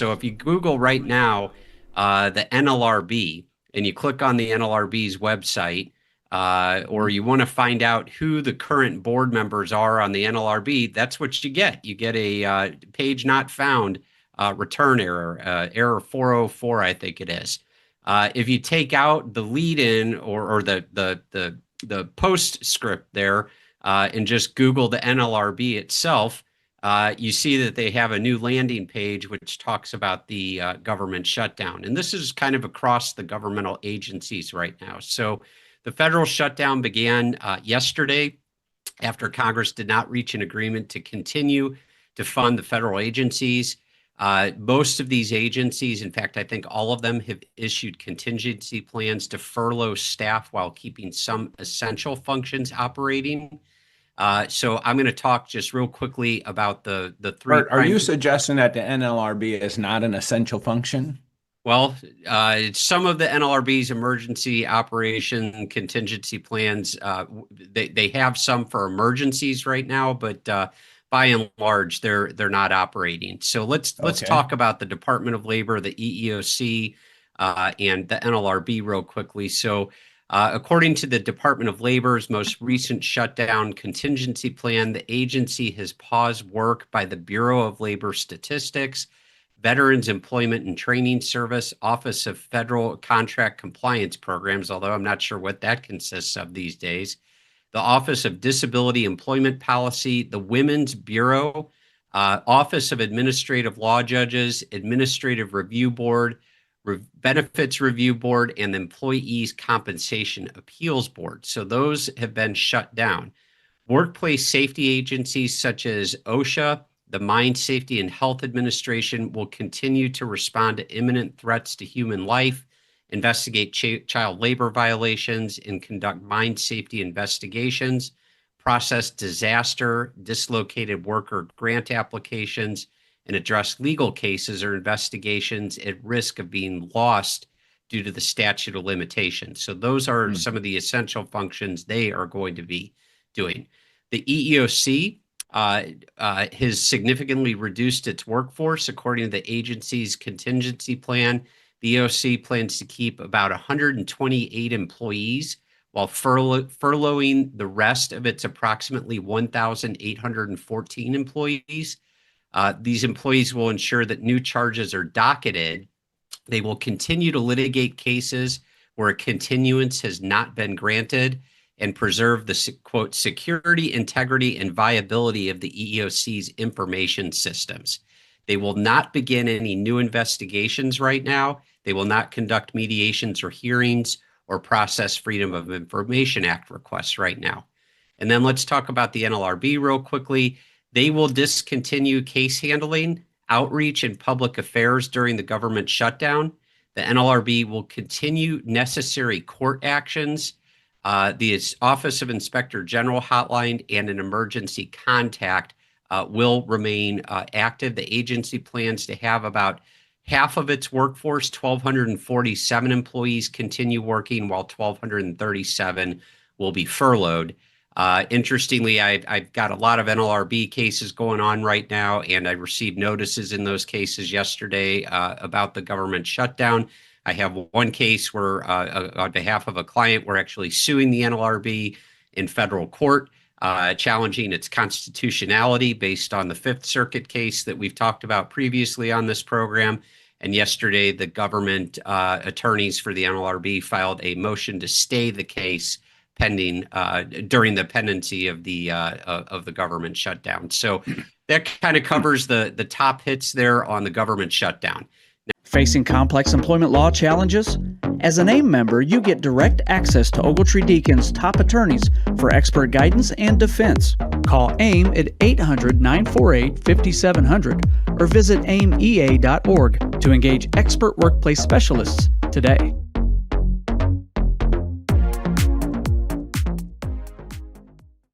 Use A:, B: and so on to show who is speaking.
A: So if you Google right now the NLRB and you click on the NLRB's website, or you want to find out who the current board members are on the NLRB, that's what you get. You get a page not found return error, error 404, I think it is. If you take out the lead-in or the postscript there and just Google the NLRB itself, you see that they have a new landing page which talks about the government shutdown. And this is kind of across the governmental agencies right now. So the federal shutdown began yesterday after Congress did not reach an agreement to continue to fund the federal agencies. Most of these agencies, in fact, I think all of them have issued contingency plans to furlough staff while keeping some essential functions operating. So I'm going to talk just real quickly about the three.
B: Burt, are you suggesting that the NLRB is not an essential function?
A: Well, some of the NLRB's emergency operation contingency plans, they have some for emergencies right now, but by and large, they're not operating. So let's talk about the Department of Labor, the EEOC, and the NLRB real quickly. So according to the Department of Labor's most recent shutdown contingency plan, the agency has paused work by the Bureau of Labor Statistics, Veterans Employment and Training Service, Office of Federal Contract Compliance Programs, although I'm not sure what that consists of these days, the Office of Disability Employment Policy, the Women's Bureau, Office of Administrative Law Judges, Administrative Review Board, Benefits Review Board, and the Employees Compensation Appeals Board. So those have been shut down. Workplace safety agencies such as OSHA, the Mine Safety and Health Administration will continue to respond to imminent threats to human life, investigate child labor violations, and conduct mine safety investigations, process disaster, dislocated worker grant applications, and address legal cases or investigations at risk of being lost due to the statute of limitations. So those are some of the essential functions they are going to be doing. The EEOC has significantly reduced its workforce. According to the agency's contingency plan, the EEOC plans to keep about 128 employees while furloughing the rest of its approximately 1,814 employees. These employees will ensure that new charges are docketed. They will continue to litigate cases where a continuance has not been granted and preserve the, quote, security, integrity, and viability of the EEOC's information systems. They will not begin any new investigations right now. They will not conduct mediations or hearings or process Freedom of Information Act requests right now. And then let's talk about the NLRB real quickly. They will discontinue case handling, outreach, and public affairs during the government shutdown. The NLRB will continue necessary court actions. The Office of Inspector General hotline and an emergency contact will remain active. The agency plans to have about half of its workforce, 1,247 employees, continue working, while 1,237 will be furloughed. Interestingly, I've got a lot of NLRB cases going on right now, and I received notices in those cases yesterday about the government shutdown. I have one case where, on behalf of a client, we're actually suing the NLRB in federal court, challenging its constitutionality based on the Fifth Circuit case that we've talked about previously on this program. And yesterday, the government attorneys for the NLRB filed a motion to stay the case pending during the pendency of the government shutdown. So that kind of covers the top hits there on the government shutdown.
C: Facing complex employment law challenges? As an AIM member, you get direct access to Ogletree Deacon's top attorneys for expert guidance and defense. Call AIM at 800-948-5700 or visit aimea.org to engage expert workplace specialists today.